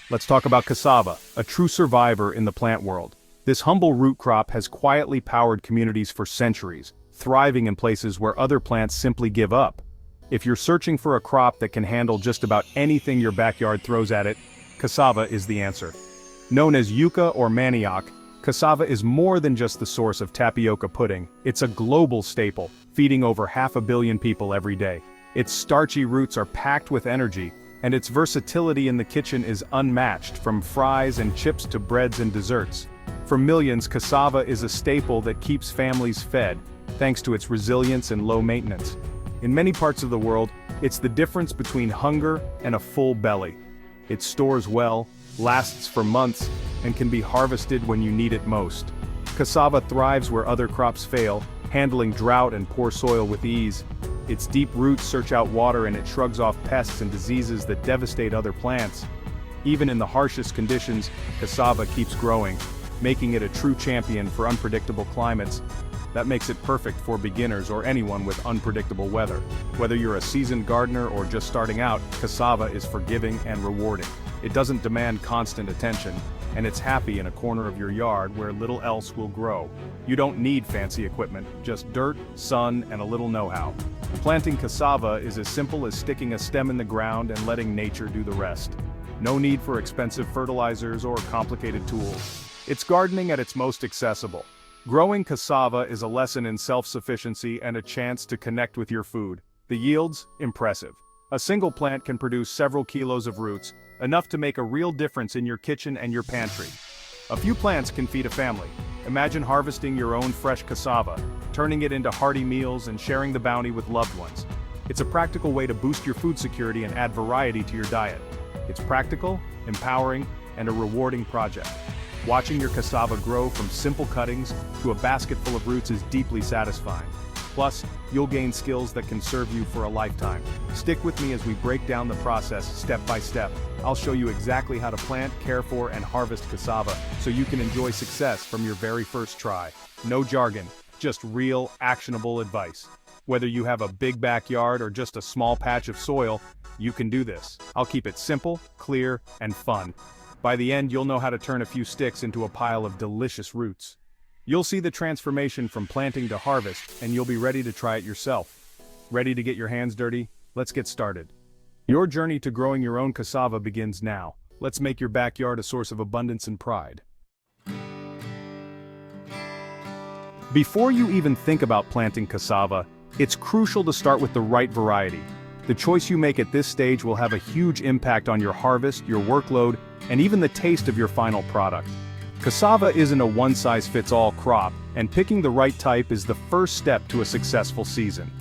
Let's talk about cassava, a true survivor in the plant world. This humble root crop has quietly powered communities for centuries, thriving in places where other plants simply give up. If you're searching for a crop that can handle just about anything your backyard throws at it, cassava is the answer. Known as yucca or manioc, cassava is more than just the source of tapioca pudding. It's a global staple, feeding over 500 million people every day. Its starchy roots are packed with energy, and its versatility in the kitchen is unmatched, from fries and chips to breads and desserts. For millions, cassava is a staple that keeps families fed, thanks to its resilience and low maintenance. In many parts of the world, it's the difference between hunger and a full belly. It stores well, lasts for months, and can be harvested when you need it most. Cassava thrives where other crops fail, handling drought and poor soil with ease. Its deep roots search out water and it shrugs off pests and diseases that devastate other plants. Even in the harshest conditions, cassava keeps growing, making it a true champion for unpredictable climates. That makes it perfect for beginners or anyone with unpredictable weather. Whether you're a seasoned gardener or just starting out, cassava is forgiving and rewarding. It doesn't demand constant attention, and it's happy in a corner of your yard where little else will grow. You don't need fancy equipment, just dirt, sun, and a little know-how. Planting cassava is as simple as sticking a stem in the ground and letting nature do the rest. No need for expensive fertilizers or complicated tools. It's gardening at its most accessible. Growing cassava is a lesson in self-sufficiency and a chance to connect with your food. The yields? Impressive. A single plant can produce several kilos of roots, enough to make a real difference in your kitchen and your pantry. A few plants can feed a family. Imagine harvesting your own fresh cassava, turning it into hearty meals and sharing the bounty with loved ones. It's a practical way to boost your food security and add variety to your diet. It's practical, empowering, and a rewarding project. Watching your cassava grow from simple cuttings to a basket full of roots is deeply satisfying. Plus, you'll gain skills that can serve you for a lifetime. Stick with me as we break down the process step by step. I'll show you exactly how to plant, care for, and harvest cassava so you can enjoy success from your very first try. No jargon, just real, actionable advice. Whether you have a big backyard or just a small patch of soil, you can do this. I'll keep it simple, clear, and fun. By the end, you'll know how to turn a few sticks into a pile of delicious roots. You'll see the transformation from planting to harvest, and you'll be ready to try it yourself. Ready to get your hands dirty? Let's get started. Your journey to growing your own cassava begins now. Let's make your backyard a source of abundance and pride. Before you even think about planting cassava, it's crucial to start with the right variety. The choice you make at this stage will have a huge impact on your harvest, your workload, and even the taste of your final product. Cassava isn't a one-size-fits-all crop, and picking the right type is the first step to a successful season.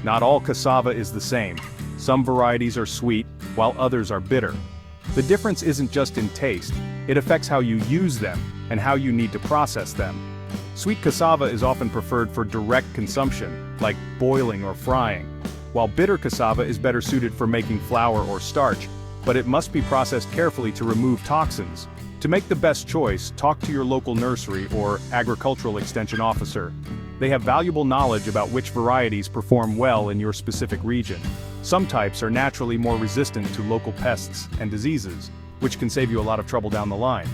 Not all cassava is the same. Some varieties are sweet, while others are bitter. The difference isn't just in taste, it affects how you use them and how you need to process them. Sweet cassava is often preferred for direct consumption, like boiling or frying, while bitter cassava is better suited for making flour or starch, but it must be processed carefully to remove toxins. To make the best choice, talk to your local nursery or agricultural extension officer. They have valuable knowledge about which varieties perform well in your specific region. Some types are naturally more resistant to local pests and diseases, which can save you a lot of trouble down the line.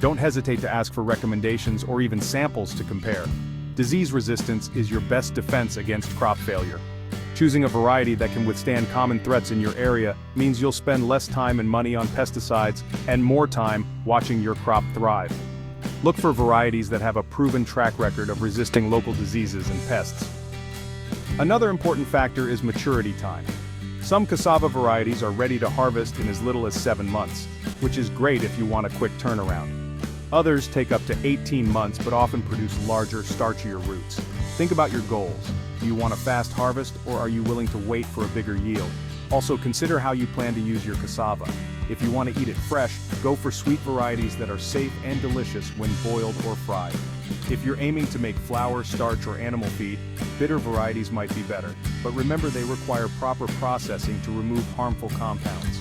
Don't hesitate to ask for recommendations or even samples to compare. Disease resistance is your best defense against crop failure. Choosing a variety that can withstand common threats in your area means you'll spend less time and money on pesticides and more time watching your crop thrive. Look for varieties that have a proven track record of resisting local diseases and pests. Another important factor is maturity time. Some cassava varieties are ready to harvest in as little as 7 months, which is great if you want a quick turnaround. Others take up to 18 months but often produce larger, starchier roots. Think about your goals. Do you want a fast harvest, or are you willing to wait for a bigger yield? Also, consider how you plan to use your cassava. If you want to eat it fresh, go for sweet varieties that are safe and delicious when boiled or fried. If you're aiming to make flour, starch, or animal feed, bitter varieties might be better, but remember they require proper processing to remove harmful compounds.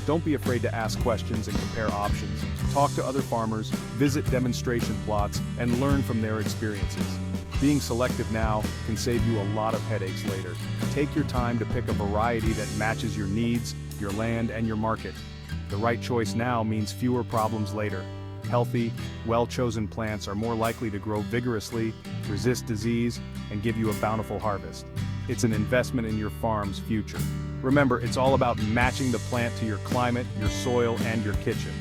Don't be afraid to ask questions and compare options. Talk to other farmers, visit demonstration plots, and learn from their experiences. Being selective now can save you a lot of headaches later. Take your time to pick a variety that matches your needs, your land, and your market. The right choice now means fewer problems later. Healthy, well-chosen plants are more likely to grow vigorously, resist disease, and give you a bountiful harvest. It's an investment in your farm's future. Remember, it's all about matching the plant to your climate, your soil, and your kitchen.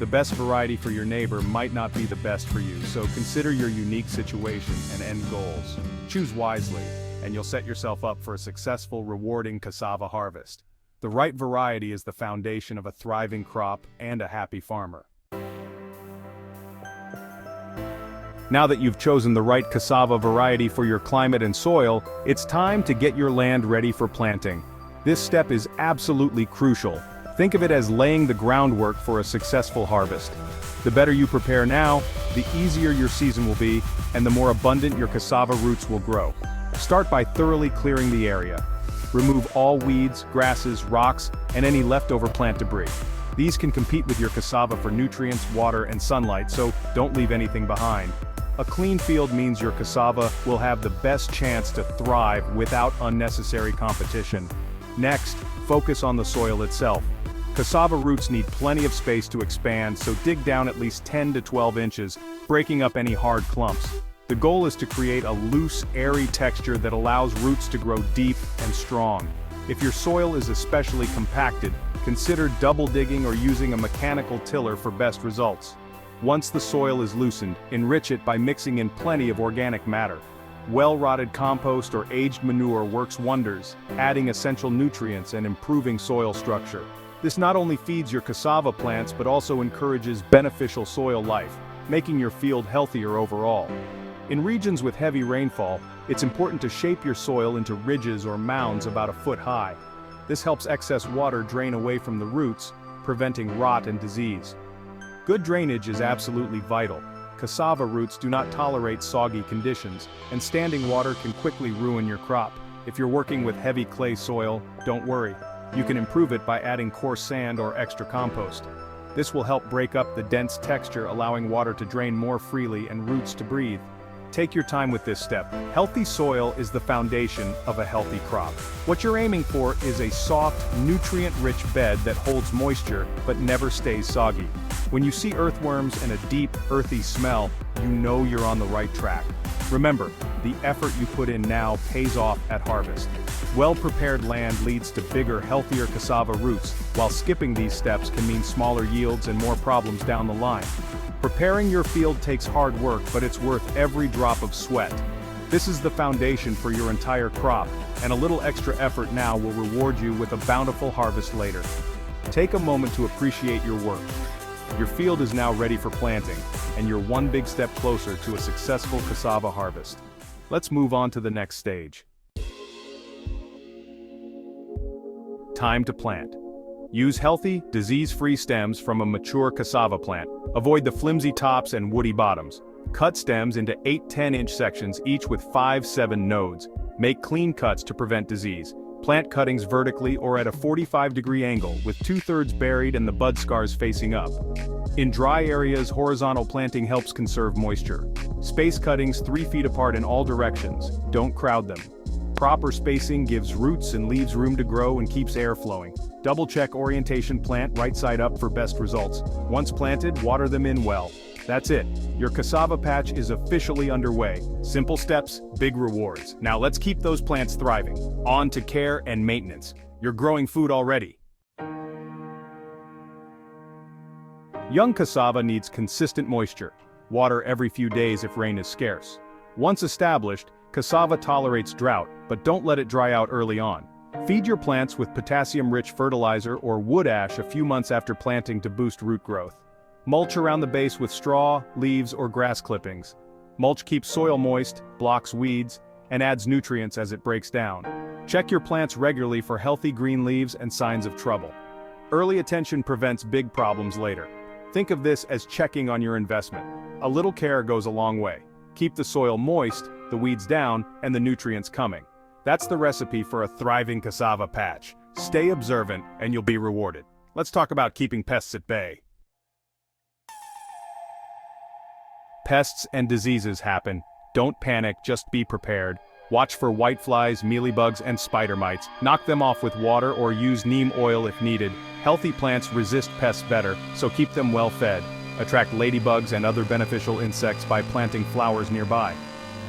The best variety for your neighbor might not be the best for you, so consider your unique situation and end goals. Choose wisely, and you'll set yourself up for a successful, rewarding cassava harvest. The right variety is the foundation of a thriving crop and a happy farmer. Now that you've chosen the right cassava variety for your climate and soil, it's time to get your land ready for planting. This step is absolutely crucial. Think of it as laying the groundwork for a successful harvest. The better you prepare now, the easier your season will be, and the more abundant your cassava roots will grow. Start by thoroughly clearing the area. Remove all weeds, grasses, rocks, and any leftover plant debris. These can compete with your cassava for nutrients, water, and sunlight, so don't leave anything behind. A clean field means your cassava will have the best chance to thrive without unnecessary competition. Next, focus on the soil itself. Cassava roots need plenty of space to expand, so dig down at least 10 to 12 inches, breaking up any hard clumps. The goal is to create a loose, airy texture that allows roots to grow deep and strong. If your soil is especially compacted, consider double digging or using a mechanical tiller for best results. Once the soil is loosened, enrich it by mixing in plenty of organic matter. Well-rotted compost or aged manure works wonders, adding essential nutrients and improving soil structure. This not only feeds your cassava plants but also encourages beneficial soil life, making your field healthier overall. In regions with heavy rainfall, it's important to shape your soil into ridges or mounds about a foot high. This helps excess water drain away from the roots, preventing rot and disease. Good drainage is absolutely vital. Cassava roots do not tolerate soggy conditions, and standing water can quickly ruin your crop. If you're working with heavy clay soil, don't worry. You can improve it by adding coarse sand or extra compost. This will help break up the dense texture, allowing water to drain more freely and roots to breathe. Take your time with this step. Healthy soil is the foundation of a healthy crop. What you're aiming for is a soft, nutrient-rich bed that holds moisture but never stays soggy. When you see earthworms and a deep, earthy smell, you know you're on the right track. Remember, the effort you put in now pays off at harvest. Well-prepared land leads to bigger, healthier cassava roots, while skipping these steps can mean smaller yields and more problems down the line. Preparing your field takes hard work, but it's worth every drop of sweat. This is the foundation for your entire crop, and a little extra effort now will reward you with a bountiful harvest later. Take a moment to appreciate your work. Your field is now ready for planting, and you're one big step closer to a successful cassava harvest. Let's move on to the next stage. Time to plant. Use healthy, disease-free stems from a mature cassava plant. Avoid the flimsy tops and woody bottoms. Cut stems into 8-10-inch sections, each with 5-7 nodes. Make clean cuts to prevent disease. Plant cuttings vertically or at a 45-degree angle, with 2/3 buried and the bud scars facing up. In dry areas, horizontal planting helps conserve moisture. Space cuttings 3 feet apart in all directions. Don't crowd them. Proper spacing gives roots and leaves room to grow and keeps air flowing. Double-check orientation, plant right side up for best results. Once planted, water them in well. That's it. Your cassava patch is officially underway. Simple steps, big rewards. Now let's keep those plants thriving. On to care and maintenance. You're growing food already. Young cassava needs consistent moisture. Water every few days if rain is scarce. Once established, cassava tolerates drought, but don't let it dry out early on. Feed your plants with potassium-rich fertilizer or wood ash a few months after planting to boost root growth. Mulch around the base with straw, leaves, or grass clippings. Mulch keeps soil moist, blocks weeds, and adds nutrients as it breaks down. Check your plants regularly for healthy green leaves and signs of trouble. Early attention prevents big problems later. Think of this as checking on your investment. A little care goes a long way. Keep the soil moist, the weeds down, and the nutrients coming. That's the recipe for a thriving cassava patch. Stay observant, and you'll be rewarded. Let's talk about keeping pests at bay. Pests and diseases happen. Don't panic, just be prepared. Watch for whiteflies, mealybugs, and spider mites. Knock them off with water or use neem oil if needed. Healthy plants resist pests better, so keep them well fed. Attract ladybugs and other beneficial insects by planting flowers nearby.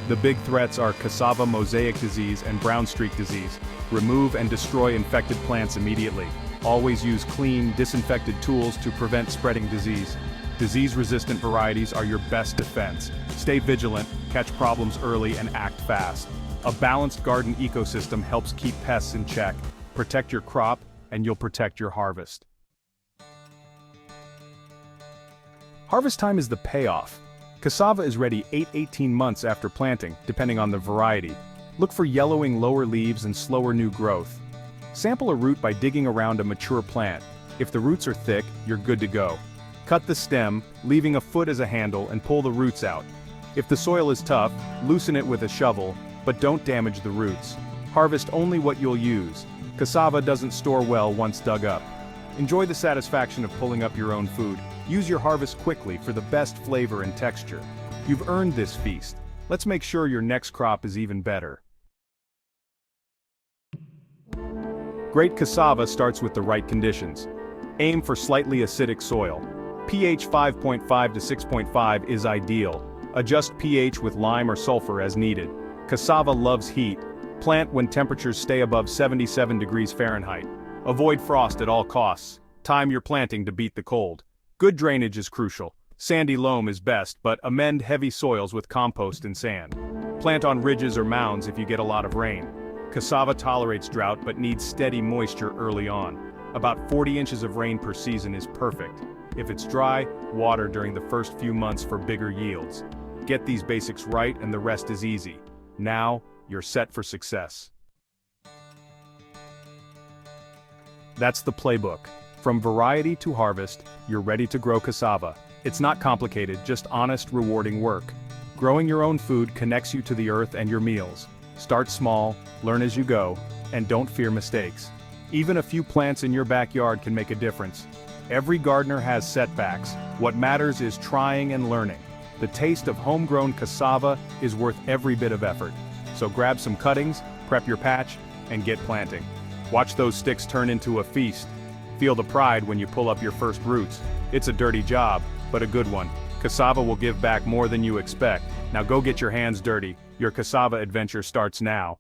The big threats are cassava mosaic disease and brown streak disease. Remove and destroy infected plants immediately. Always use clean, disinfected tools to prevent spreading disease. Disease-resistant varieties are your best defense. Stay vigilant, catch problems early, and act fast. A balanced garden ecosystem helps keep pests in check. Protect your crop, and you'll protect your harvest. Harvest time is the payoff. Cassava is ready 8–18 months after planting, depending on the variety. Look for yellowing lower leaves and slower new growth. Sample a root by digging around a mature plant. If the roots are thick, you're good to go. Cut the stem, leaving a foot as a handle, and pull the roots out. If the soil is tough, loosen it with a shovel, but don't damage the roots. Harvest only what you'll use. Cassava doesn't store well once dug up. Enjoy the satisfaction of pulling up your own food. Use your harvest quickly for the best flavor and texture. You've earned this feast. Let's make sure your next crop is even better. Great cassava starts with the right conditions. Aim for slightly acidic soil. pH 5.5 to 6.5 is ideal. Adjust pH with lime or sulfur as needed. Cassava loves heat. Plant when temperatures stay above 77 degrees Fahrenheit. Avoid frost at all costs. Time your planting to beat the cold. Good drainage is crucial. Sandy loam is best, but amend heavy soils with compost and sand. Plant on ridges or mounds if you get a lot of rain. Cassava tolerates drought but needs steady moisture early on. About 40 inches of rain per season is perfect. If it's dry, water during the first few months for bigger yields. Get these basics right and the rest is easy. Now, you're set for success. That's the playbook. From variety to harvest, you're ready to grow cassava. It's not complicated, just honest, rewarding work. Growing your own food connects you to the earth and your meals. Start small, learn as you go, and don't fear mistakes. Even a few plants in your backyard can make a difference. Every gardener has setbacks. What matters is trying and learning. The taste of homegrown cassava is worth every bit of effort. So grab some cuttings, prep your patch, and get planting. Watch those sticks turn into a feast. Feel the pride when you pull up your first roots. It's a dirty job, but a good one. Cassava will give back more than you expect. Now go get your hands dirty. Your cassava adventure starts now.